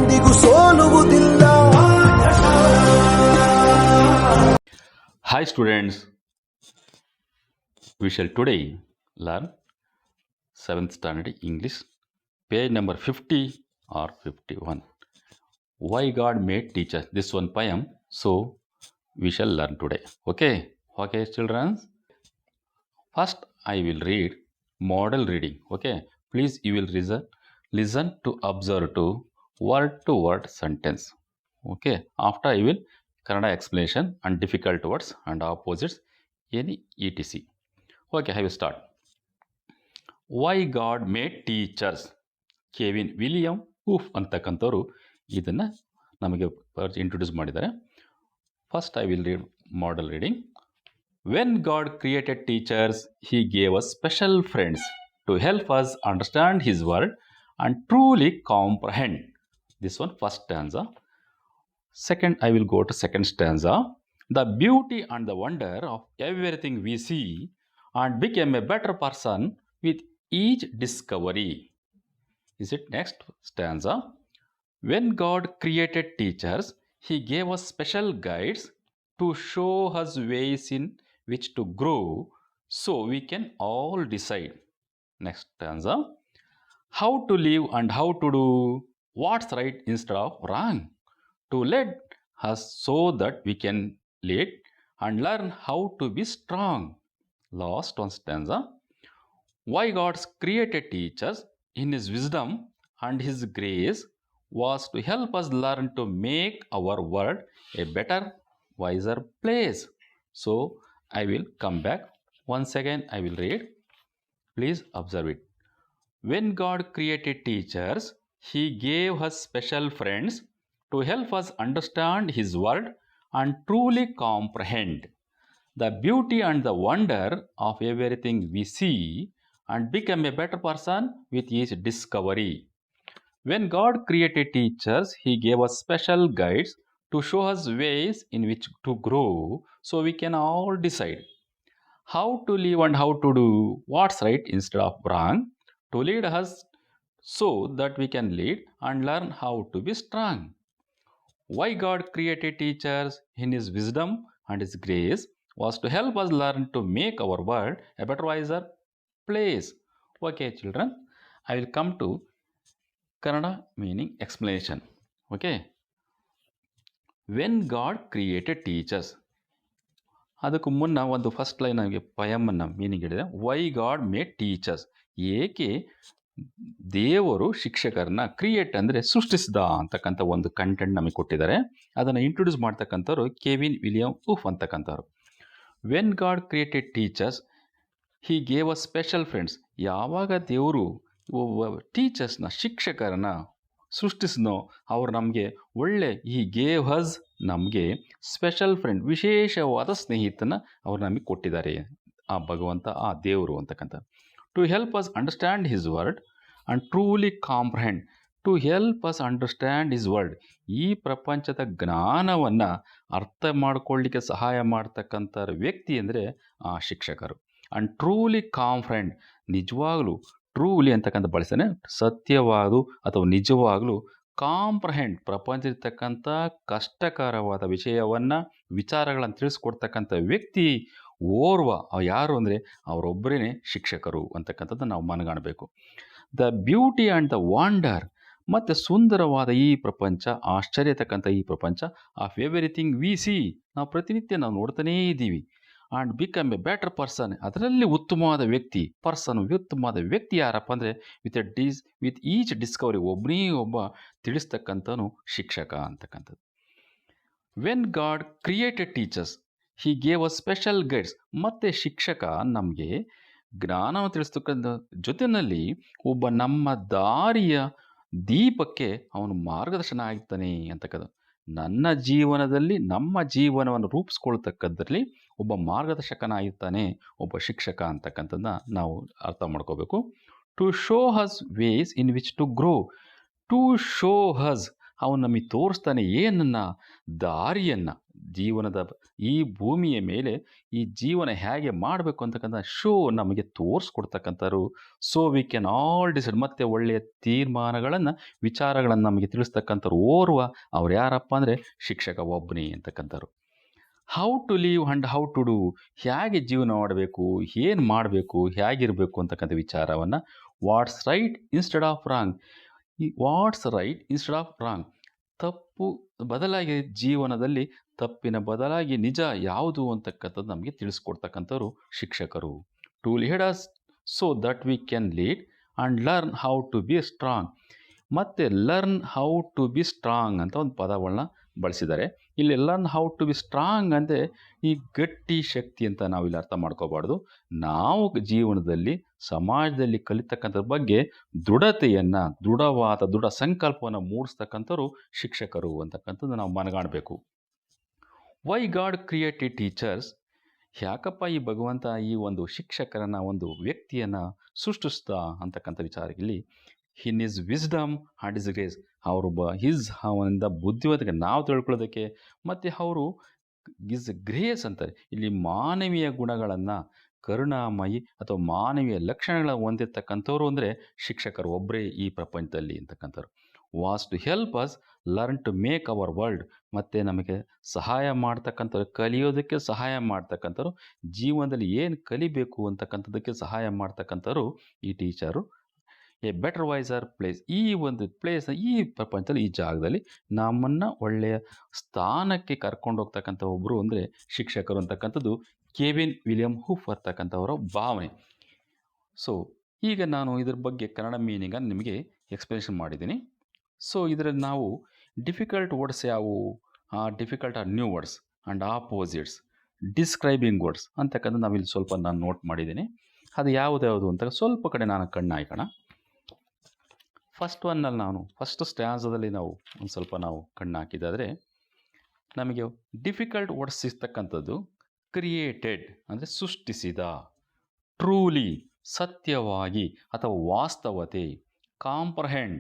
ಎಂದಿಗೂ ಸೋಲುವುದಿಲ್ಲ. Hi students, we shall today learn 7th standard English, page number 50 or 51. Why God made teachers. This one poem, so we shall learn today. Okay children. First I will read model reading. Okay, please you will listen to observe to word sentence. Okay, after I will Kannada explanation and difficult words and opposites any etc. Okay, I will start. Why God made teachers. Kevin William ಊಫ್ ಅಂತಕ್ಕಂಥವ್ರು ಇದನ್ನು ನಮಗೆ introduce ಮಾಡಿದ್ದಾರೆ. First I will read model reading. When God created teachers he gave us special friends to help us understand his word and truly comprehend. This one first stanza. Second, I will go to second stanza. The beauty and the wonder of everything we see and became a better person with each discovery. Is it next stanza? When God created teachers, He gave us special guides to show us ways in which to grow so we can all decide. Next stanza. How to live and how to do what's right instead of wrong. To lead us so that we can lead and learn how to be strong. Last one stanza. Why God created teachers in His wisdom and His grace was to help us learn to make our world a better, wiser place. So I will come back. Once again I will read. Please observe it. When God created teachers, He gave us special friends to help us understand His word and truly comprehend the beauty and the wonder of everything we see and become a better person with each discovery. When God created teachers, He gave us special guides to show us ways in which to grow so we can all decide how to live and how to do what's right instead of wrong, to lead us so that we can lead and learn how to be strong. Why God created teachers in His wisdom and His grace was to help us learn to make our world a better, wiser place. Okay, children, I will come to Kannada meaning explanation. Okay. When God created teachers, ಅದಕ್ಕೂ ಮುನ್ನ ಒಂದು first line ನನಗೆ ಪಯಮನ್ನ meaning ಹೇಳಿದೆ. Y god made teachers. ಏಕೆ ದೇವರು ಶಿಕ್ಷಕರನ್ನ create ಅಂದರೆ ಸೃಷ್ಟಿಸಿದ ಅಂತಕ್ಕಂಥ ಒಂದು ಕಂಟೆಂಟ್ ನಮಗೆ ಕೊಟ್ಟಿದ್ದಾರೆ. ಅದನ್ನು ಇಂಟ್ರೊಡ್ಯೂಸ್ ಮಾಡ್ತಕ್ಕಂಥವ್ರು ಕೆವಿನ್ ವಿಲಿಯಂ ಊಫ್ ಅಂತಕ್ಕಂಥವ್ರು. When God created teachers he gave a special friends. ಯಾವಾಗ ದೇವರು ಟೀಚರ್ಸ್ನ ಶಿಕ್ಷಕರನ್ನ ಸೃಷ್ಟಿಸಿನೋ ಅವ್ರು ನಮಗೆ ಒಳ್ಳೆ ಈ ಗೇವ್ ಹಸ್ ನಮಗೆ ಸ್ಪೆಷಲ್ ಫ್ರೆಂಡ್ ವಿಶೇಷವಾದ ಸ್ನೇಹಿತನ ಅವ್ರು ನಮಗೆ ಕೊಟ್ಟಿದ್ದಾರೆ ಆ ಭಗವಂತ ಆ ದೇವರು ಅಂತಕ್ಕಂಥ. To help us understand his word and truly comprehend. To help us understand his word. ಈ ಪ್ರಪಂಚದ ಜ್ಞಾನವನ್ನು ಅರ್ಥ ಮಾಡ್ಕೊಳ್ಳಿಕ್ಕೆ ಸಹಾಯ ಮಾಡ್ತಕ್ಕಂಥ ವ್ಯಕ್ತಿ ಅಂದರೆ ಆ ಶಿಕ್ಷಕರು. And truly comprehend. ನಿಜವಾಗಲೂ ಟ್ರೂಲಿ ಅಂತಕ್ಕಂಥ ಬಳಸ್ತಾನೆ, ಸತ್ಯವಾದು ಅಥವಾ ನಿಜವಾಗಲೂ. ಕಾಂಪ್ರಹೆಂಡ್ ಪ್ರಪಂಚದಲ್ಲಿರ್ತಕ್ಕಂಥ ಕಷ್ಟಕರವಾದ ವಿಚಾರಗಳನ್ನು ತಿಳಿಸ್ಕೊಡ್ತಕ್ಕಂಥ ವ್ಯಕ್ತಿ ಓರ್ವ ಯಾರು ಅಂದರೆ ಅವರೊಬ್ಬರೇ ಶಿಕ್ಷಕರು ಅಂತಕ್ಕಂಥದ್ದು ನಾವು ಮನಗಾಣಬೇಕು. The beauty and the wonder. ಮತ್ತು ಸುಂದರವಾದ ಈ ಪ್ರಪಂಚ, ಆಶ್ಚರ್ಯತಕ್ಕಂಥ ಈ ಪ್ರಪಂಚ ಆಫ್ ಎವ್ರಿಥಿಂಗ್ ವಿ ಸಿ. ನಾವು ಪ್ರತಿನಿತ್ಯ ನಾವು ನೋಡ್ತಾನೇ ಇದ್ದೀವಿ. And become A better person. ಅದರಲ್ಲಿ ಉತ್ತಮವಾದ ವ್ಯಕ್ತಿ, ಉತ್ತಮವಾದ ವ್ಯಕ್ತಿ ಯಾರಪ್ಪ ಅಂದರೆ ವಿತ್ ಈಚ್ ಡಿಸ್ಕವರಿ. ಒಬ್ಬನೇ ಒಬ್ಬ ತಿಳಿಸ್ತಕ್ಕಂಥನು ಶಿಕ್ಷಕ ಅಂತಕ್ಕಂಥದ್ದು. When God created teachers he gave a special guides. ಮತ್ತು ಶಿಕ್ಷಕ ನಮಗೆ ಜ್ಞಾನವನ್ನು ತಿಳಿಸ್ತಕ್ಕಂಥ ಜೊತೆಯಲ್ಲಿ ಒಬ್ಬ ನಮ್ಮ ದಾರಿಯ ದೀಪಕ್ಕೆ ಅವನು ಮಾರ್ಗದರ್ಶನ ಆಗ್ತಾನೆ ಅಂತಕ್ಕಂಥ. ನನ್ನ ಜೀವನದಲ್ಲಿ ನಮ್ಮ ಜೀವನವನ್ನು ರೂಪಿಸ್ಕೊಳ್ತಕ್ಕದ್ರಲ್ಲಿ ಒಬ್ಬ ಮಾರ್ಗದರ್ಶಕನಾಗಿರ್ತಾನೆ ಒಬ್ಬ ಶಿಕ್ಷಕ ಅಂತಕ್ಕಂಥದ್ದನ್ನ ನಾವು ಅರ್ಥ ಮಾಡ್ಕೋಬೇಕು. To show us ways in which to grow. To show us, ಅವನು ನಮಗೆ ತೋರಿಸ್ತಾನೆ ಏನನ್ನ, ದಾರಿಯನ್ನು. ಜೀವನದ ಈ ಭೂಮಿಯ ಮೇಲೆ ಈ ಜೀವನ ಹೇಗೆ ಮಾಡಬೇಕು ಅಂತಕ್ಕಂಥ ಶೋ ನಮಗೆ ತೋರಿಸ್ಕೊಡ್ತಕ್ಕಂಥವ್ರು. So we can all decide, ಮತ್ತು ಒಳ್ಳೆಯ ತೀರ್ಮಾನಗಳನ್ನು ವಿಚಾರಗಳನ್ನು ನಮಗೆ ತಿಳಿಸ್ತಕ್ಕಂಥವ್ರು ಅವ್ರು ಯಾರಪ್ಪ ಅಂದರೆ ಶಿಕ್ಷಕ ಒಬ್ಬನೇ ಅಂತಕ್ಕಂಥವ್ರು. How to live and how to do, ಹೇಗೆ ಜೀವನ ಮಾಡಬೇಕು, ಏನು ಮಾಡಬೇಕು, ಹೇಗಿರಬೇಕು ಅಂತಕ್ಕಂಥ ವಿಚಾರವನ್ನು, what's right instead of wrong, what's right instead of wrong, ತಪ್ಪು ಬದಲಾಗಿ ಜೀವನದಲ್ಲಿ ತಪ್ಪಿನ ಬದಲಾಗಿ ನಿಜ ಯಾವುದು ಅಂತಕ್ಕಂಥದ್ದು ನಮಗೆ ತಿಳಿಸ್ಕೊಡ್ತಕ್ಕಂಥವ್ರು ಶಿಕ್ಷಕರು. To lead us so that we can lead and learn how to be strong. ಮತ್ತು learn how to be strong ಅಂತ ಒಂದು ಪದಗಳನ್ನ ಬಳಸಿದ್ದಾರೆ. ಇಲ್ಲಿ learn how to be strong ಅಂದರೆ ಈ ಗಟ್ಟಿ ಶಕ್ತಿ ಅಂತ ನಾವಿಲ್ಲಿ ಅರ್ಥ ಮಾಡ್ಕೋಬಾರ್ದು. ನಾವು ಜೀವನದಲ್ಲಿ ಸಮಾಜದಲ್ಲಿ ಕಲಿತಕ್ಕಂಥದ್ರ ಬಗ್ಗೆ ದೃಢತೆಯನ್ನು, ದೃಢ ಸಂಕಲ್ಪವನ್ನು ಮೂಡಿಸ್ತಕ್ಕಂಥವ್ರು ಶಿಕ್ಷಕರು ಅಂತಕ್ಕಂಥದ್ದು ನಾವು ಮನಗಾಣಬೇಕು. ವೈ ಗಾಡ್ ಕ್ರಿಯೇಟೆಡ್ ಟೀಚರ್ಸ್, ಯಾಕಪ್ಪ ಈ ಭಗವಂತ ಈ ಒಂದು ಶಿಕ್ಷಕರನ್ನು, ಒಂದು ವ್ಯಕ್ತಿಯನ್ನು ಸೃಷ್ಟಿಸ್ತಾ ಅಂತಕ್ಕಂಥ ವಿಚಾರ ಇಲ್ಲಿ in his wisdom and his grace, ಅವರು ಅವನಿಂದ ಬುದ್ಧಿವಂತಿಕೆ ನಾವು ತಿಳ್ಕೊಳ್ಳೋದಕ್ಕೆ, ಮತ್ತು ಅವರು ಇಸ್ ಗ್ರೇಸ್ ಅಂತಾರೆ. ಇಲ್ಲಿ ಮಾನವೀಯ ಗುಣಗಳನ್ನು, ಕರುಣಾಮಯಿ ಅಥವಾ ಮಾನವೀಯ ಲಕ್ಷಣಗಳ ಹೊಂದಿರ್ತಕ್ಕಂಥವ್ರು ಅಂದರೆ ಶಿಕ್ಷಕರು ಒಬ್ಬರೇ ಈ ಪ್ರಪಂಚದಲ್ಲಿ ಅಂತಕ್ಕಂಥವ್ರು. Was to help us learn to make our world, ಮತ್ತು ನಮಗೆ ಸಹಾಯ ಮಾಡ್ತಕ್ಕಂಥವ್ರು, ಕಲಿಯೋದಕ್ಕೆ ಸಹಾಯ ಮಾಡ್ತಕ್ಕಂಥವ್ರು, ಜೀವನದಲ್ಲಿ ಏನು ಕಲಿಬೇಕು ಅಂತಕ್ಕಂಥದ್ದಕ್ಕೆ ಸಹಾಯ ಮಾಡ್ತಕ್ಕಂಥವ್ರು ಈ teacher. A better wiser place, ಈ ಒಂದು ಪ್ಲೇಸ್, ಈ ಪ್ರಪಂಚದಲ್ಲಿ, ಈ ಜಾಗದಲ್ಲಿ ನಮ್ಮನ್ನು ಒಳ್ಳೆಯ ಸ್ಥಾನಕ್ಕೆ ಕರ್ಕೊಂಡು ಹೋಗ್ತಕ್ಕಂಥ ಒಬ್ಬರು ಅಂದರೆ ಶಿಕ್ಷಕರು ಅಂತಕ್ಕಂಥದ್ದು ಕೆವಿನ್ ವಿಲಿಯಂ ಹೂಫ್ ಅಂತಕ್ಕಂಥವರ ಭಾವನೆ. ಸೊ ಈಗ ನಾನು ಇದ್ರ ಬಗ್ಗೆ ಕನ್ನಡ ಮೀನಿಂಗನ್ನು ನಿಮಗೆ ಎಕ್ಸ್ಪ್ಲನೇಷನ್ ಮಾಡಿದ್ದೀನಿ. ಸೊ ಇದರಲ್ಲಿ ನಾವು ಡಿಫಿಕಲ್ಟ್ ವರ್ಡ್ಸ್ ಯಾವುವು, difficult or new words and opposites, describing words ಅಂತಕ್ಕಂಥ ನಾವಿಲ್ಲಿ ಸ್ವಲ್ಪ ನಾನು ನೋಟ್ ಮಾಡಿದ್ದೀನಿ. ಅದು ಯಾವುದು ಅಂತ ಸ್ವಲ್ಪ ಕಡೆ ನಾನು ಕಣ್ಣು ಹಾಕೋಣ. ಫಸ್ಟ್ ಸ್ಟ್ಯಾನ್ಸದಲ್ಲಿ ನಾವು ಒಂದು ಸ್ವಲ್ಪ ನಾವು ಕಣ್ಣು ಹಾಕಿದಾದರೆ ನಮಗೆ ಡಿಫಿಕಲ್ಟ್ ವರ್ಡ್ಸ್ ಸಿಗ್ತಕ್ಕಂಥದ್ದು ಕ್ರಿಯೇಟೆಡ್ ಅಂದರೆ ಸೃಷ್ಟಿಸಿದ, ಟ್ರೂಲಿ ಸತ್ಯವಾಗಿ ಅಥವಾ ವಾಸ್ತವತೆ, ಕಾಂಪ್ರಹೆಂಡ್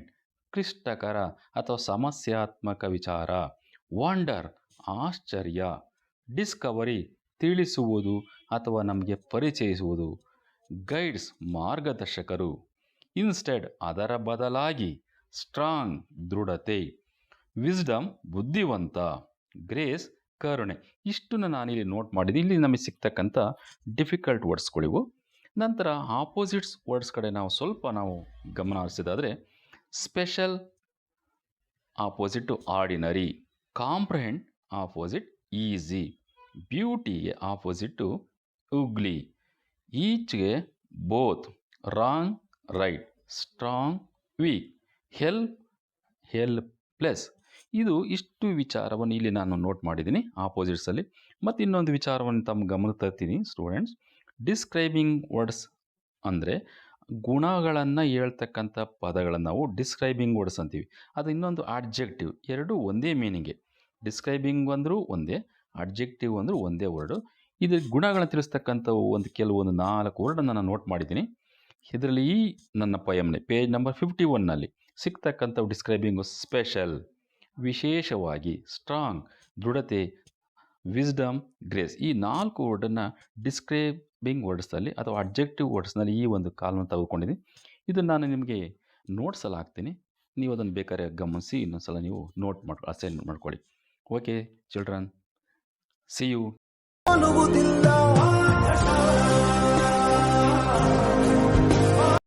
ಕ್ಲಿಷ್ಟಕರ ಅಥವಾ ಸಮಸ್ಯಾತ್ಮಕ ವಿಚಾರ, ವಂಡರ್ ಆಶ್ಚರ್ಯ, ಡಿಸ್ಕವರಿ ತಿಳಿಸುವುದು ಅಥವಾ ನಮಗೆ ಪರಿಚಯಿಸುವುದು, ಗೈಡ್ಸ್ ಮಾರ್ಗದರ್ಶಕರು, ಇನ್ಸ್ಟೆಡ್ ಅದರ ಬದಲಾಗಿ, ಸ್ಟ್ರಾಂಗ್ ದೃಢತೆ, ವಿಸ್ಡಮ್ ಬುದ್ಧಿವಂತ, ಗ್ರೇಸ್ ಕರುಣೆ. ಇಷ್ಟನ್ನು ನಾನಿಲ್ಲಿ ನೋಟ್ ಮಾಡಿದ್ದೀನಿ. ಇಲ್ಲಿ ನಮಗೆ ಸಿಗ್ತಕ್ಕಂಥ ಡಿಫಿಕಲ್ಟ್ ವರ್ಡ್ಸ್ಗಳಿವು. ನಂತರ ಆಪೋಸಿಟ್ಸ್ ವರ್ಡ್ಸ್ ಕಡೆ ನಾವು ಸ್ವಲ್ಪ ನಾವು ಗಮನ ಹರಿಸಿದಾದರೆ, special opposite to ordinary, comprehend opposite easy, ಬ್ಯೂಟಿಗೆ ಆಪೋಸಿಟ್ ಟು ಉಗ್ಲಿ, ಈಚ್ಗೆ both, wrong right, strong weak, helpless. ಇದು ಇಷ್ಟು ವಿಚಾರವನ್ನು ಇಲ್ಲಿ ನಾನು ನೋಟ್ ಮಾಡಿದ್ದೀನಿ ಆಪೋಸಿಟ್ಸಲ್ಲಿ. ಮತ್ತು ಇನ್ನೊಂದು ವಿಚಾರವನ್ನು ತಮ್ಮ ಗಮನಕ್ಕೆ ತರ್ತೀನಿ ಸ್ಟೂಡೆಂಟ್ಸ್. ಡಿಸ್ಕ್ರೈಬಿಂಗ್ ವರ್ಡ್ಸ್ ಅಂದರೆ ಗುಣಗಳನ್ನು ಹೇಳ್ತಕ್ಕಂಥ ಪದಗಳನ್ನು ನಾವು ಡಿಸ್ಕ್ರೈಬಿಂಗ್ ವರ್ಡ್ಸ್ ಅಂತೀವಿ. ಅದು ಇನ್ನೊಂದು ಅಡ್ಜೆಕ್ಟಿವ್, ಎರಡೂ ಒಂದೇ ಮೀನಿಂಗೆ. ಡಿಸ್ಕ್ರೈಬಿಂಗ್ ಅಂದರೂ ಒಂದೇ, ಅಡ್ಜೆಕ್ಟಿವ್ ಅಂದರೂ ಒಂದೇ ವರ್ಡು. ಇದು ಗುಣಗಳನ್ನು ತಿಳಿಸ್ತಕ್ಕಂಥವು ಕೆಲವೊಂದು 4 ವರ್ಡನ್ನು ನಾನು ನೋಟ್ ಮಾಡಿದ್ದೀನಿ. ಇದರಲ್ಲಿ ಈ ನನ್ನ ಪಯಮ್ನೆ ಪೇಜ್ ನಂಬರ್ 51ನಲ್ಲಿ ಸಿಗ್ತಕ್ಕಂಥವು ಡಿಸ್ಕ್ರೈಬಿಂಗು ಸ್ಪೆಷಲ್ ವಿಶೇಷವಾಗಿ, ಸ್ಟ್ರಾಂಗ್ ದೃಢತೆ, ವಿಸ್ಡಮ್ ಗ್ರೇಸ್. ಈ 4 ವರ್ಡನ್ನು ಡಿಸ್ಕ್ರೈಬಿಂಗ್ ವರ್ಡ್ಸಲ್ಲಿ ಅಥವಾ ಅಡ್ಜೆಕ್ಟಿವ್ ವರ್ಡ್ಸ್ನಲ್ಲಿ ಈ ಒಂದು ಕಾಲನ್ನು ತೆಗೆದುಕೊಂಡಿದ್ದೀನಿ. ಇದನ್ನು ನಾನು ನಿಮಗೆ ನೋಟ್ಸಲ್ಲಿ ಹಾಕ್ತೀನಿ, ನೀವು ಅದನ್ನು ಬೇಕಾದ್ರೆ ಗಮನಿಸಿ ಇನ್ನೊಂದು ಸಲ ನೀವು ಅಸೈನ್ ಮಾಡ್ಕೊಳ್ಳಿ. Okay children, see you.